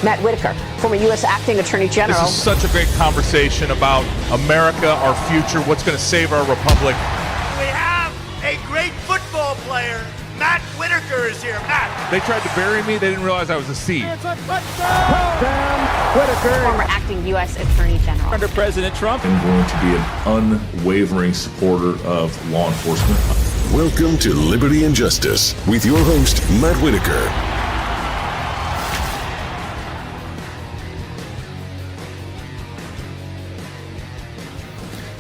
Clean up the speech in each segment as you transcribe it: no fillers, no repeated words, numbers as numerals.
Matt Whitaker, former U.S. Acting Attorney General. This is such a great conversation about America, our future, what's going to save our republic. We have a great football player. Matt Whitaker is here. Matt. They tried to bury me. They didn't realize I was a seed. It's a touchdown, Whitaker. Former Acting U.S. Attorney General. Under President Trump. I'm going to be an unwavering supporter of law enforcement. Welcome to Liberty and Justice with your host, Matt Whitaker.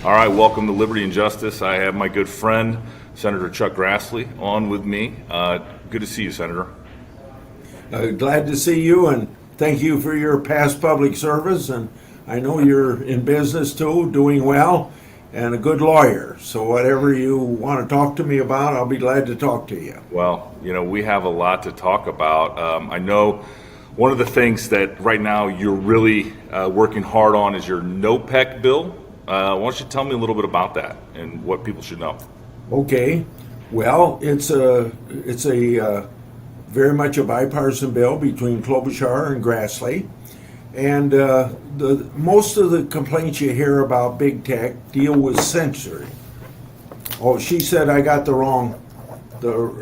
All right, welcome to Liberty and Justice. I have my good friend, Senator Chuck Grassley, on with me. Good to see you, Senator. Glad to see you, and thank you for your past public service. And I know you're in business too, doing well, and a good lawyer. So whatever you want to talk to me about, I'll be glad to talk to you. Well, you know, we have a lot to talk about. I know one of the things that right now you're really working hard on is your NOPEC bill. Why don't you tell me a little bit about that and what people should know? Okay, well, it's a very much a bipartisan bill between Klobuchar and Grassley, and most of the complaints you hear about big tech deal with censoring. Oh, she said I got the wrong bill.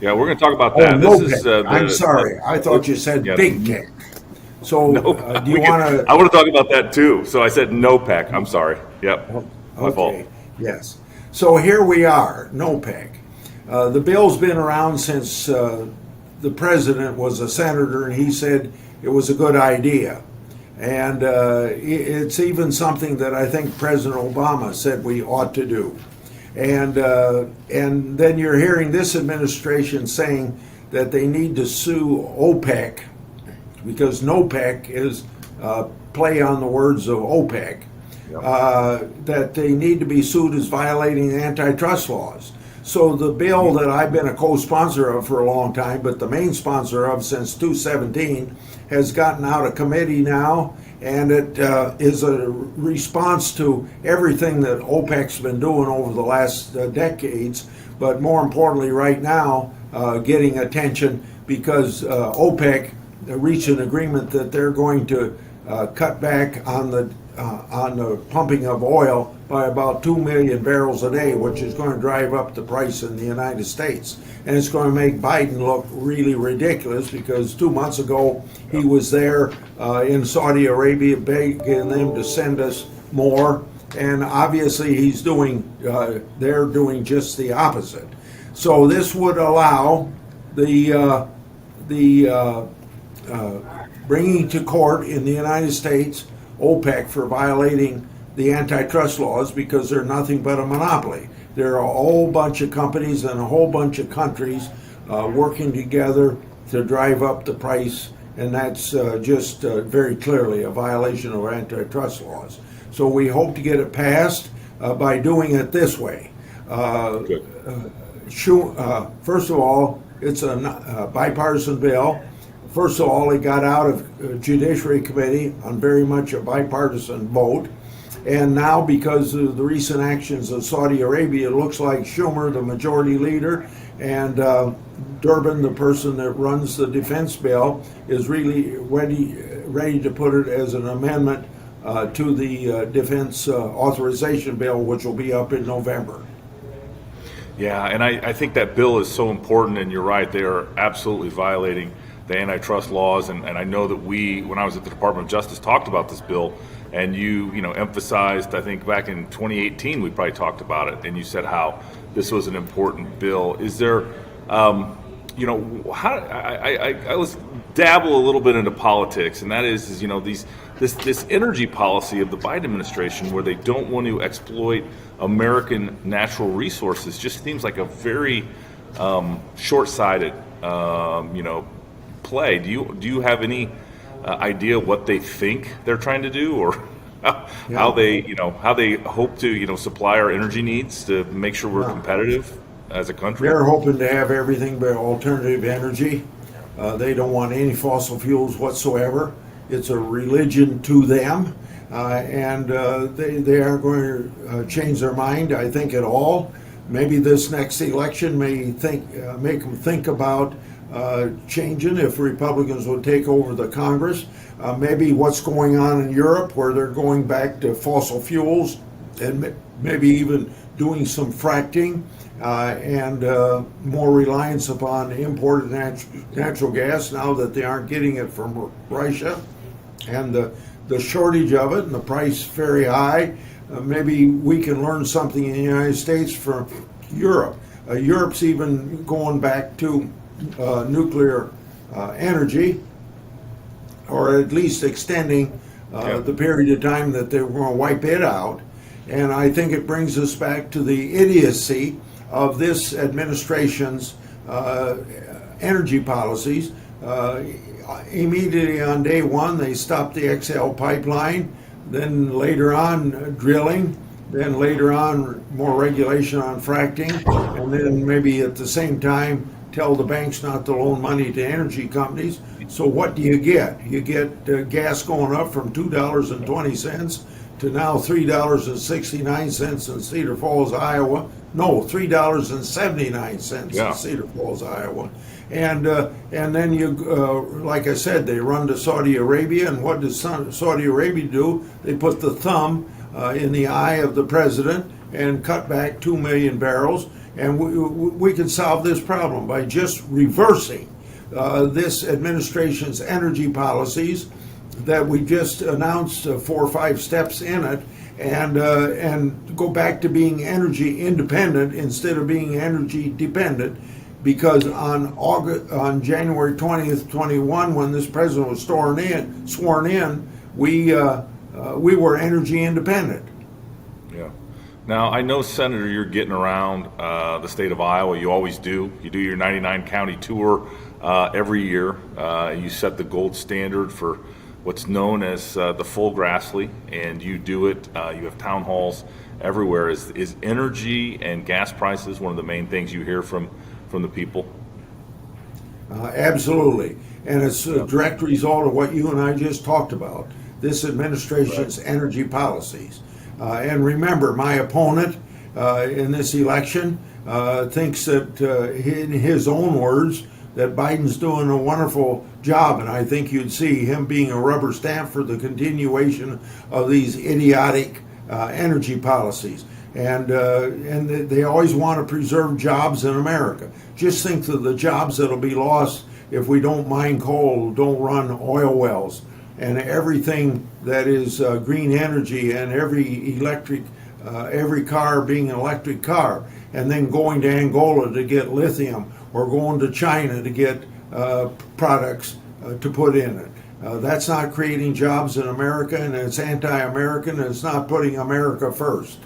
Yeah, we're going to talk about that. Oh, this is, I'm sorry, I thought you said big tech. So no, do you want to? I want to talk about that too. So I said NOPEC. I'm sorry. Yep. My fault. Yes. So here we are, NOPEC. The bill's been around since the president was a senator, and he said it was a good idea. And it's even something that I think President Obama said we ought to do. And then you're hearing this administration saying that they need to sue OPEC, because NOPEC is play on the words of OPEC, that they need to be sued as violating antitrust laws. So the bill that I've been a co-sponsor of for a long time, but the main sponsor of since 2017, has gotten out of committee now, and it is a response to everything that OPEC's been doing over the last decades, but more importantly right now, getting attention because OPEC reached an agreement that they're going to cut back on the pumping of oil by about 2 million barrels a day, which is going to drive up the price in the United States. And it's going to make Biden look really ridiculous because 2 months ago he was there in Saudi Arabia begging them to send us more. And obviously they're doing just the opposite. So this would allow the bringing to court in the United States OPEC for violating the antitrust laws because they're nothing but a monopoly. There are a whole bunch of companies and a whole bunch of countries working together to drive up the price, and that's just very clearly a violation of antitrust laws. So we hope to get it passed by doing it this way. First of all, it's a bipartisan bill. First of all, it got out of Judiciary Committee on very much a bipartisan vote. And now, because of the recent actions of Saudi Arabia, it looks like Schumer, the majority leader, and Durbin, the person that runs the defense bill, is really ready to put it as an amendment to the defense authorization bill, which will be up in November. Yeah, and I think that bill is so important, and you're right, they are absolutely violating the antitrust laws, and I know that when I was at the Department of Justice, talked about this bill, and you emphasized, I think back in 2018, we probably talked about it, and you said how this was an important bill. Is there, how I was dabble a little bit into politics, and that is this energy policy of the Biden administration where they don't want to exploit American natural resources just seems like a very short-sighted, play. Do you have any idea what they think they're trying to do, or how they hope to supply our energy needs to make sure we're competitive as a country? They're hoping to have everything but alternative energy. They don't want any fossil fuels whatsoever. It's a religion to them, and they aren't going to change their mind, I think, at all. Maybe this next election may make them think about changing if Republicans would take over the Congress. Maybe what's going on in Europe, where they're going back to fossil fuels and maybe even doing some fracking and more reliance upon imported natural gas now that they aren't getting it from Russia, and the shortage of it and the price very high. Maybe we can learn something in the United States from Europe. Europe's even going back to nuclear energy, or at least extending the period of time that they were going to wipe it out. And I think it brings us back to the idiocy of this administration's energy policies. Immediately on day one, they stopped the XL pipeline, then later on drilling, then later on more regulation on fracking, and then maybe at the same time tell the banks not to loan money to energy companies. So what do you get? You get gas going up from $2.20 to now $3.69 in Cedar Falls, Iowa. No, $3.79 in Cedar Falls, Iowa. And then you, like I said, they run to Saudi Arabia, and what does Saudi Arabia do? They put the thumb in the eye of the president and cut back 2 million barrels. And we can solve this problem by just reversing this administration's energy policies that we just announced 4 or 5 steps in it, and go back to being energy independent instead of being energy dependent. Because on January 20th, 21, when this president was sworn in, we were energy independent. Yeah. Now, I know, Senator, you're getting around the state of Iowa. You always do. You do your 99 county tour every year. You set the gold standard for what's known as the full Grassley, and you do it. You have town halls everywhere. Is energy and gas prices one of the main things you hear from the people? Absolutely. And it's a direct result of what you and I just talked about, this administration's energy policies. And remember, my opponent in this election thinks that, in his own words, that Biden's doing a wonderful job, and I think you'd see him being a rubber stamp for the continuation of these idiotic energy policies. And they always want to preserve jobs in America. Just think of the jobs that'll be lost if we don't mine coal, don't run oil wells, and everything that is green energy, and every car being an electric car, and then going to Angola to get lithium, or going to China to get products to put in it. That's not creating jobs in America, and it's anti-American, and it's not putting America first.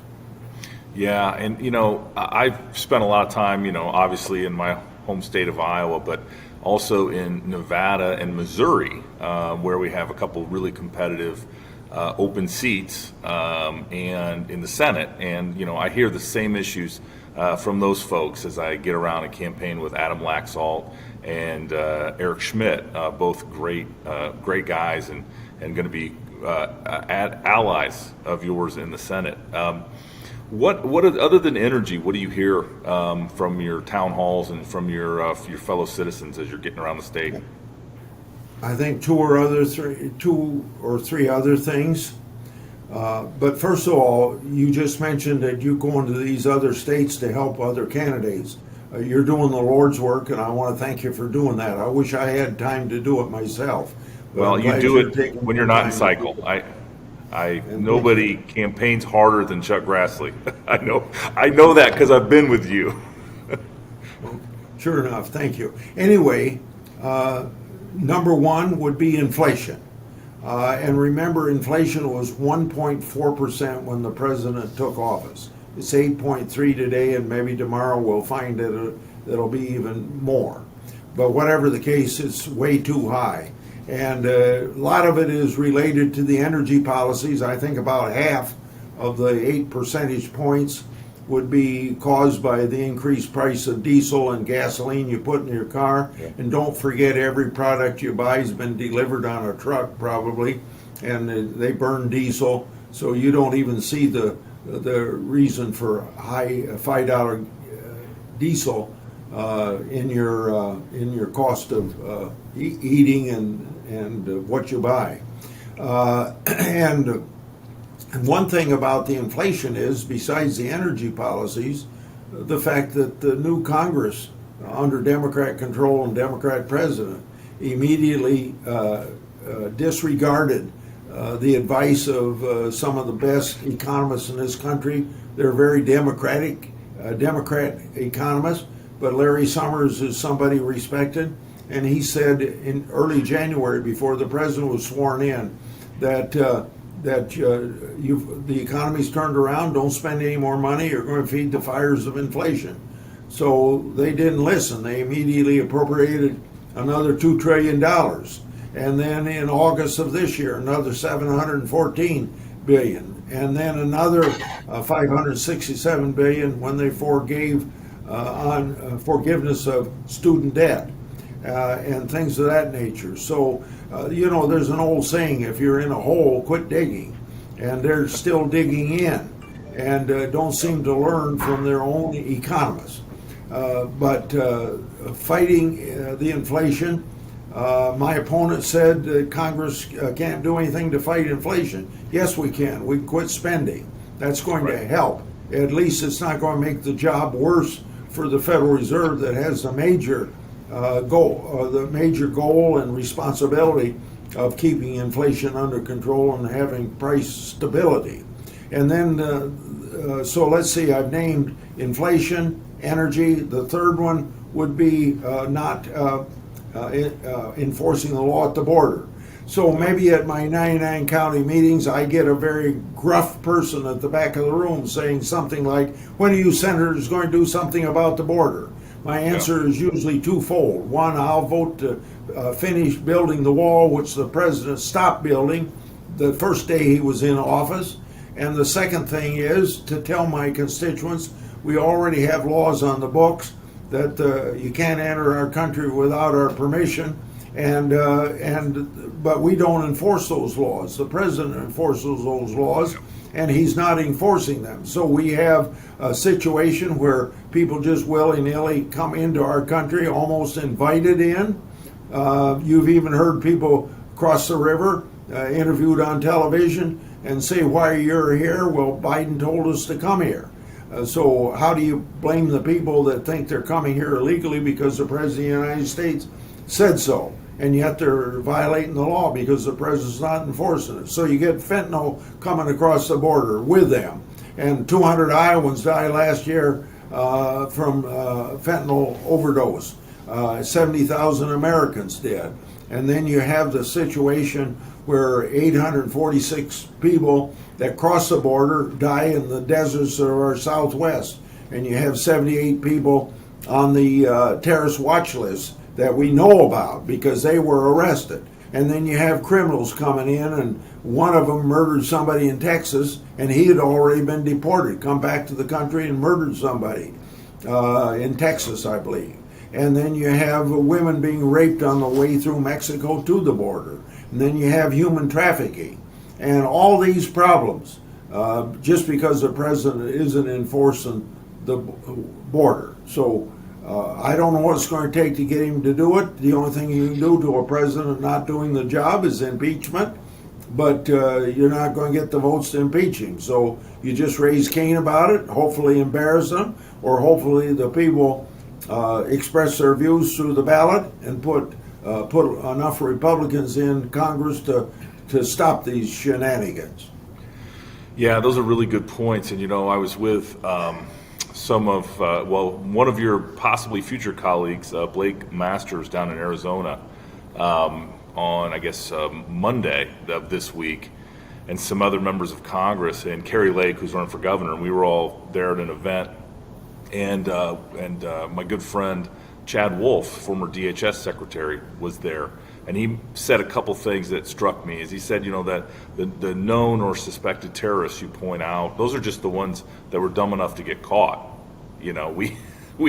Yeah, and I've spent a lot of time, obviously in my home state of Iowa, but also in Nevada and Missouri, where we have a couple really competitive open seats, and in the Senate. And I hear the same issues from those folks as I get around and campaign with Adam Laxalt and Eric Schmidt, both great guys, and going to be allies of yours in the Senate. What other than energy, what do you hear from your town halls and from your fellow citizens as you're getting around the state? I think two or three other things. But first of all, you just mentioned that you go into these other states to help other candidates. You're doing the Lord's work, and I want to thank you for doing that. I wish I had time to do it myself. Well, you do it when you're not in cycle. Nobody campaigns harder than Chuck Grassley. I know that because I've been with you. Sure enough, thank you. Anyway, number one would be inflation. And remember, inflation was 1.4% when the president took office. It's 8.3 today, and maybe tomorrow we'll find that it'll be even more. But whatever the case, it's way too high. And a lot of it is related to the energy policies. I think about half of the 8 percentage points would be caused by the increased price of diesel and gasoline you put in your car. Yeah. And don't forget, every product you buy has been delivered on a truck probably, and they burn diesel, so you don't even see the reason for high $5 diesel in your cost of eating and what you buy. And one thing about the inflation is, besides the energy policies, the fact that the new Congress, under Democrat control and Democrat president, immediately disregarded the advice of some of the best economists in this country. They're very Democrat economists, but Larry Summers is somebody respected, and he said in early January, before the president was sworn in, that the economy's turned around. Don't spend any more money. You're going to feed the fires of inflation. So they didn't listen. They immediately appropriated another $2 trillion. And then in August of this year, another $714 billion. And then another $567 billion when they forgave on forgiveness of student debt and things of that nature. So, there's an old saying, if you're in a hole, quit digging. And they're still digging in and don't seem to learn from their own economists. But fighting the inflation, my opponent said that Congress can't do anything to fight inflation. Yes, we can. We can quit spending. That's going to help. At least it's not going to make the job worse for the Federal Reserve that has the major goal and responsibility of keeping inflation under control and having price stability. And then, so let's see, I've named inflation, energy. The third one would be not enforcing the law at the border. So maybe at my 99 county meetings, I get a very gruff person at the back of the room saying something like, when are you senators going to do something about the border? My answer is usually twofold. One, I'll vote to finish building the wall, which the president stopped building the first day he was in office. And the second thing is to tell my constituents we already have laws on the books that you can't enter our country without our permission, but we don't enforce those laws. The president enforces those laws, and he's not enforcing them. So we have a situation where people just willy-nilly come into our country, almost invited in. You've even heard people cross the river, interviewed on television, and say, why you're here? Well, Biden told us to come here. So how do you blame the people that think they're coming here illegally because the President of the United States said so? And yet they're violating the law because the President's not enforcing it. So you get fentanyl coming across the border with them. And 200 Iowans died last year from fentanyl overdose. 70,000 Americans did. And then you have the situation where 846 people that cross the border die in the deserts of our Southwest. And you have 78 people on the terrorist watch list that we know about because they were arrested. And then you have criminals coming in, and one of them murdered somebody in Texas, and he had already been deported, come back to the country and murdered somebody in Texas, I believe. And then you have women being raped on the way through Mexico to the border. And then you have human trafficking. And all these problems, just because the president isn't enforcing the border. So I don't know what it's going to take to get him to do it. The only thing you can do to a president not doing the job is impeachment. But you're not going to get the votes to impeach him. So you just raise Cain about it, hopefully embarrass them, or hopefully the people express their views through the ballot and put enough Republicans in Congress to stop these shenanigans. Yeah, those are really good points. And, I was with one of your possibly future colleagues, Blake Masters, down in Arizona on, I guess, Monday of this week, and some other members of Congress, and Kerry Lake, who's running for governor, and we were all there at an event. And my good friend Chad Wolf, former DHS secretary, was there, and he said a couple things that struck me. As he said, that the known or suspected terrorists you point out, those are just the ones that were dumb enough to get caught. We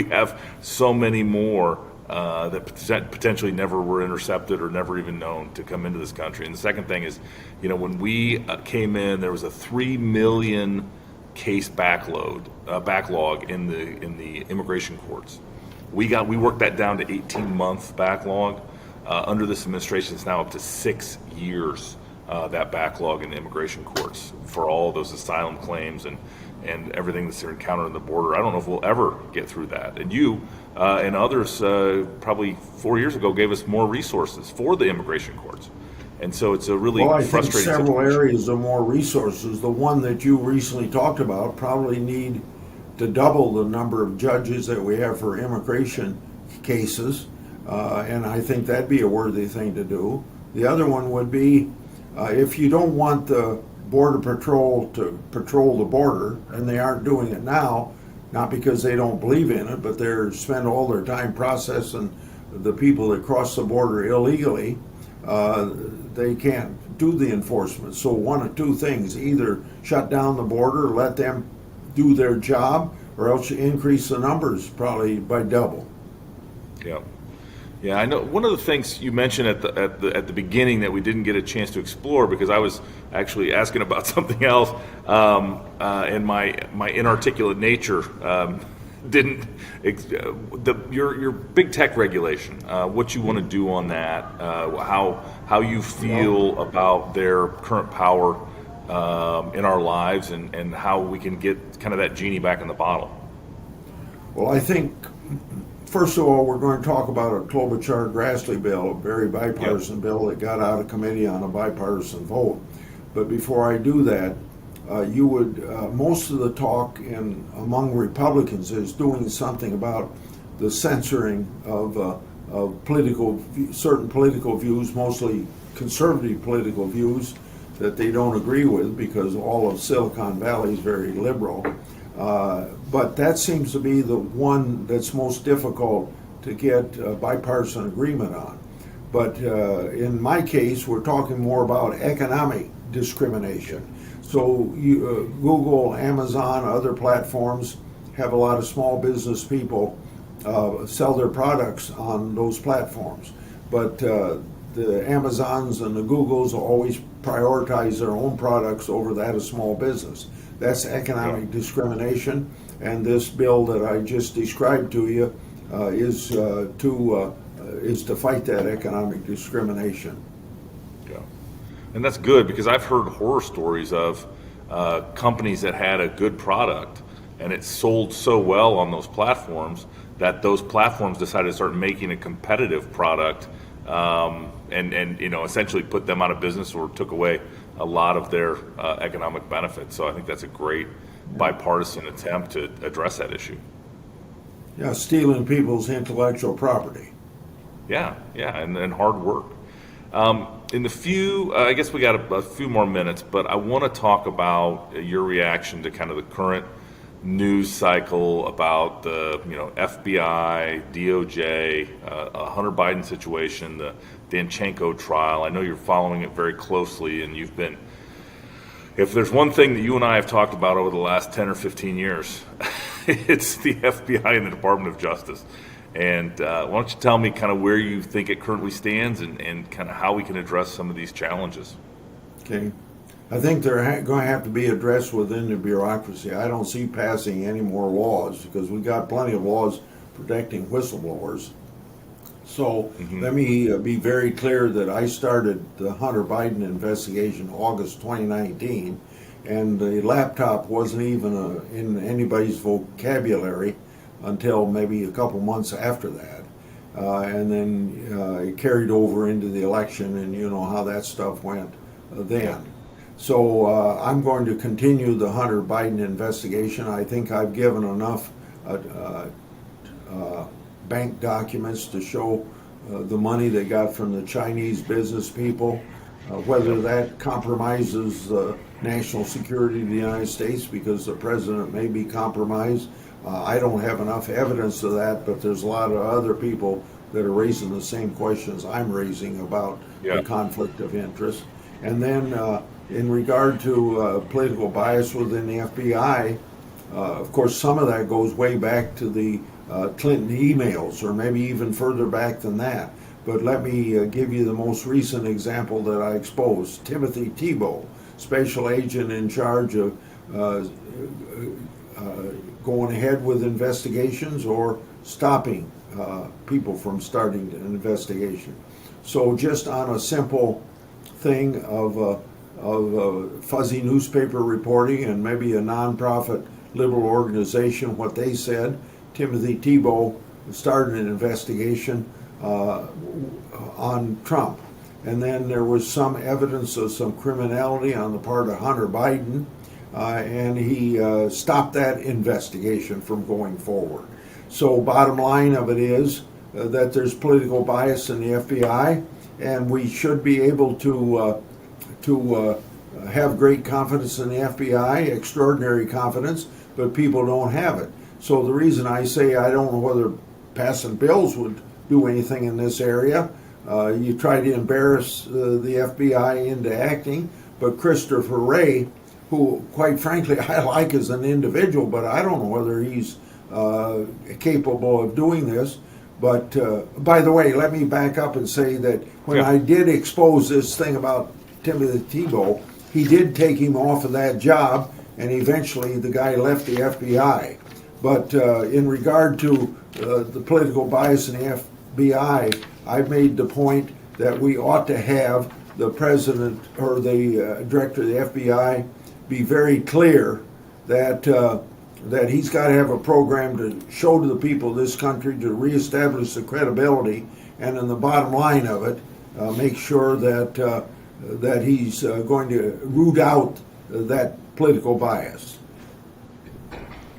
have so many more that potentially never were intercepted or never even known to come into this country. And the second thing is, when we came in, there was a 3 million case backlog in the immigration courts, We worked that down to 18-month backlog. Under this administration, it's now up to 6 years, that backlog in the immigration courts for all those asylum claims and everything that's encountered on the border. I don't know if we'll ever get through that. And you and others probably 4 years ago gave us more resources for the immigration courts. And so it's a really I think frustrating several situation. areas of more resources. The one that you recently talked about probably need to double the number of judges that we have for immigration cases, and I think that'd be a worthy thing to do. The other one would be if you don't want the Border Patrol to patrol the border, and they aren't doing it now, not because they don't believe in it, but they spend all their time processing the people that cross the border illegally, they can't do the enforcement. So one of two things: either shut down the border, let them do their job, or else you increase the numbers probably by double. Yeah. Yeah, I know. One of the things you mentioned at the beginning that we didn't get a chance to explore, because I was actually asking about something else, and my inarticulate nature didn't. Your big tech regulation, what you want to do on that, how you feel about their current power in our lives, and how we can get kind of that genie back in the bottle. Well, I think, first of all, we're going to talk about a Klobuchar-Grassley bill, a very bipartisan bill that got out of committee on a bipartisan vote. But before I do that, most of the talk among Republicans is doing something about the censoring of certain political views, mostly conservative political views that they don't agree with, because all of Silicon Valley is very liberal. But that seems to be the one that's most difficult to get bipartisan agreement on. But in my case, we're talking more about economic discrimination. So Google, Amazon, other platforms have a lot of small business people sell their products on those platforms. But the Amazons and the Googles will always prioritize their own products over that of small business. That's economic discrimination, and this bill that I just described to you is to fight that economic discrimination. Yeah, and that's good, because I've heard horror stories of companies that had a good product and it sold so well on those platforms that those platforms decided to start making a competitive product, and essentially put them out of business or took away a lot of their economic benefits. So I think that's a great bipartisan attempt to address that issue. Yeah, stealing people's intellectual property. Yeah, and hard work. In the few, I guess we got a few more minutes, but I want to talk about your reaction to kind of the current news cycle about the FBI, DOJ, Hunter Biden situation, the Danchenko trial. I know you're following it very closely, and you've been, if there's one thing that you and I have talked about over the last 10 or 15 years, it's the FBI and the Department of Justice. And why don't you tell me kind of where you think it currently stands, and kind of how we can address some of these challenges? Okay. I think they're going to have to be addressed within the bureaucracy. I don't see passing any more laws, because we got plenty of laws protecting whistleblowers. So let me be very clear that I started the Hunter Biden investigation August 2019, and the laptop wasn't even in anybody's vocabulary until maybe a couple months after that. And then it carried over into the election, and you know how that stuff went then. So I'm going to continue the Hunter Biden investigation. I think I've given enough bank documents to show the money they got from the Chinese business people. Whether that compromises national security of the United States, because the president may be compromised, I don't have enough evidence of that, but there's a lot of other people that are raising the same questions I'm raising about the conflict of interest. And then in regard to political bias within the FBI, of course, some of that goes way back to the Clinton emails, or maybe even further back than that. But let me give you the most recent example that I exposed. Timothy Tebow, special agent in charge of going ahead with investigations or stopping people from starting an investigation. So just on a simple thing of fuzzy newspaper reporting and maybe a nonprofit liberal organization, what they said, Timothy Tebow started an investigation on Trump. And then there was some evidence of some criminality on the part of Hunter Biden, and he stopped that investigation from going forward. So bottom line of it is that there's political bias in the FBI, and we should be able to have great confidence in the FBI, extraordinary confidence, but people don't have it. So the reason I say I don't know whether passing bills would do anything in this area. You try to embarrass the FBI into acting, but Christopher Wray, who quite frankly I like as an individual, but I don't know whether he's capable of doing this. But by the way, let me back up and say that when I did expose this thing about Timothy Tebow, he did take him off of that job, and eventually the guy left the FBI. But in regard to the political bias in the FBI, I've made the point that we ought to have the president or the director of the FBI be very clear that that he's got to have a program to show to the people of this country to reestablish the credibility, and in the bottom line of it, make sure that that he's going to root out that political bias.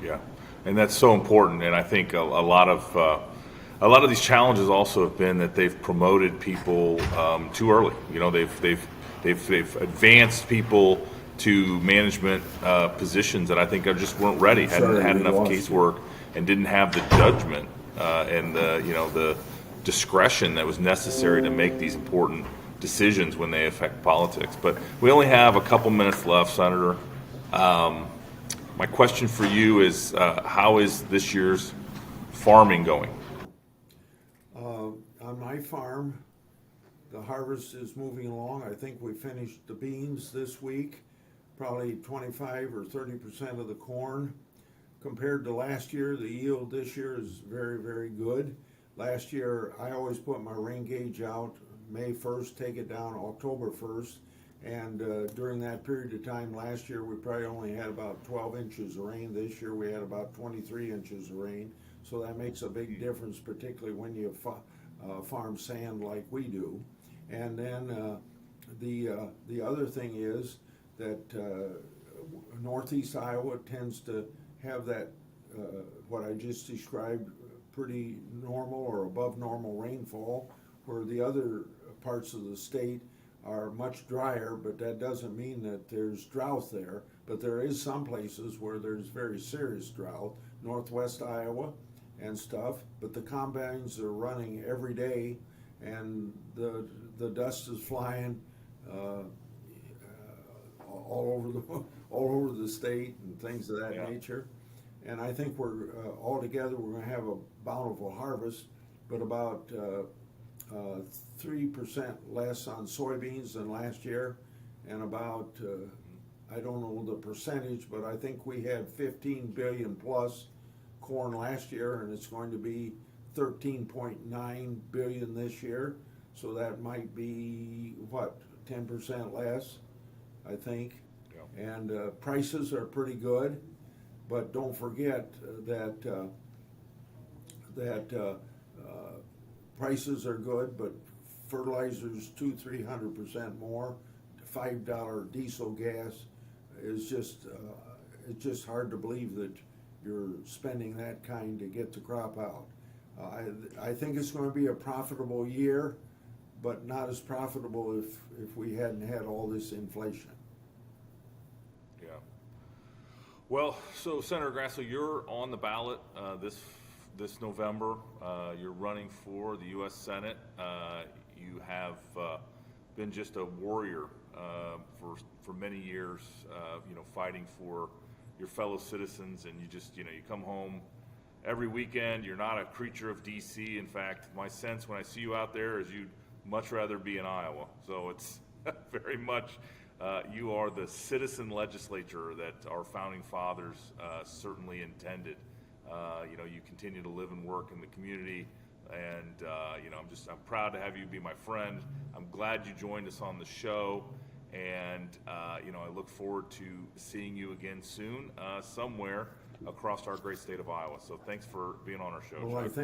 Yeah, and that's so important. And I think a lot of these challenges also have been that they've promoted people too early. You know, they've advanced people to management positions that I think just weren't ready, hadn't had enough casework, and didn't have the judgment and the discretion that was necessary to make these important decisions when they affect politics. But we only have a couple minutes left, Senator. My question for you is, how is this year's farming going? On my farm, the harvest is moving along. I think we finished the beans this week, probably 25 or 30% of the corn. Compared to last year, the yield this year is very, very good. Last year, I always put my rain gauge out May 1st, take it down October 1st, and during that period of time last year, we probably only had about 12 inches of rain. This year, we had about 23 inches of rain, so that makes a big difference, particularly when you farm sand like we do. And then the other thing is that northeast Iowa tends to have that, what I just described, pretty normal or above normal rainfall, where the other parts of the state are much drier, but that doesn't mean that there's drought there. But there is some places where there's very serious drought, northwest Iowa and stuff, but the combines are running every day, and the dust is flying all over the state and things of that nature. And I think we're altogether we're going to have a bountiful harvest, but about 3% less on soybeans than last year, and about I don't know the percentage, but I think we had 15 billion plus corn last year, and it's going to be 13.9 billion this year. So that might be what, 10% less, I think. Yeah. And prices are pretty good, but don't forget that prices are good, but fertilizers 200-300% more. $5 diesel gas is just it's just hard to believe that you're spending that kind to get the crop out. I think it's going to be a profitable year, but not as profitable if we hadn't had all this inflation. Yeah. Well, so Senator Grasso, you're on the ballot this November. You're running for the U.S. Senate. You have been just a warrior for many years, fighting for your fellow citizens, and you come home every weekend. You're not a creature of D.C. In fact, my sense when I see you out there is you'd much rather be in Iowa. So it's very much you are the citizen legislature that our founding fathers certainly intended. You continue to live and work in the community, And I'm proud to have you be my friend. I'm glad you joined us on the show, and I look forward to seeing you again soon, somewhere across our great state of Iowa. So thanks for being on our show. Well, I Chuck.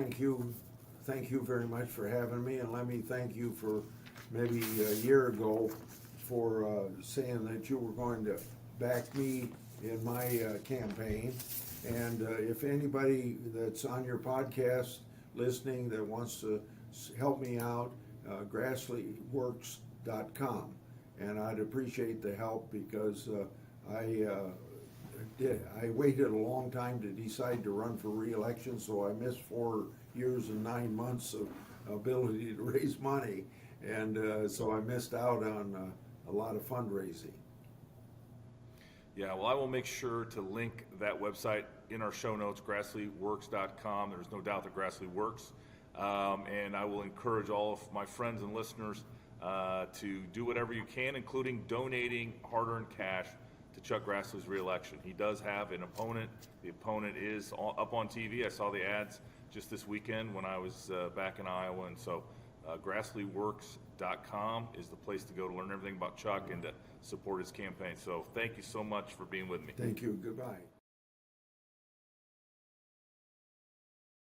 thank you very much for having me, and let me thank you for maybe a year ago for saying that you were going to back me in my campaign. And if anybody that's on your podcast listening that wants to help me out, grassleyworks.com, and I'd appreciate the help because I waited a long time to decide to run for re-election, so I missed 4 years and 9 months of ability to raise money, and so I missed out on a lot of fundraising. Yeah, well, I will make sure to link that website in our show notes, grassleyworks.com. There's no doubt that Grassley works. And I will encourage all of my friends and listeners to do whatever you can, including donating hard-earned cash to Chuck Grassley's reelection. He does have an opponent. The opponent is up on TV. I saw the ads just this weekend when I was back in Iowa. And so grassleyworks.com is the place to go to learn everything about Chuck and to support his campaign. So thank you so much for being with me. Thank you. Goodbye.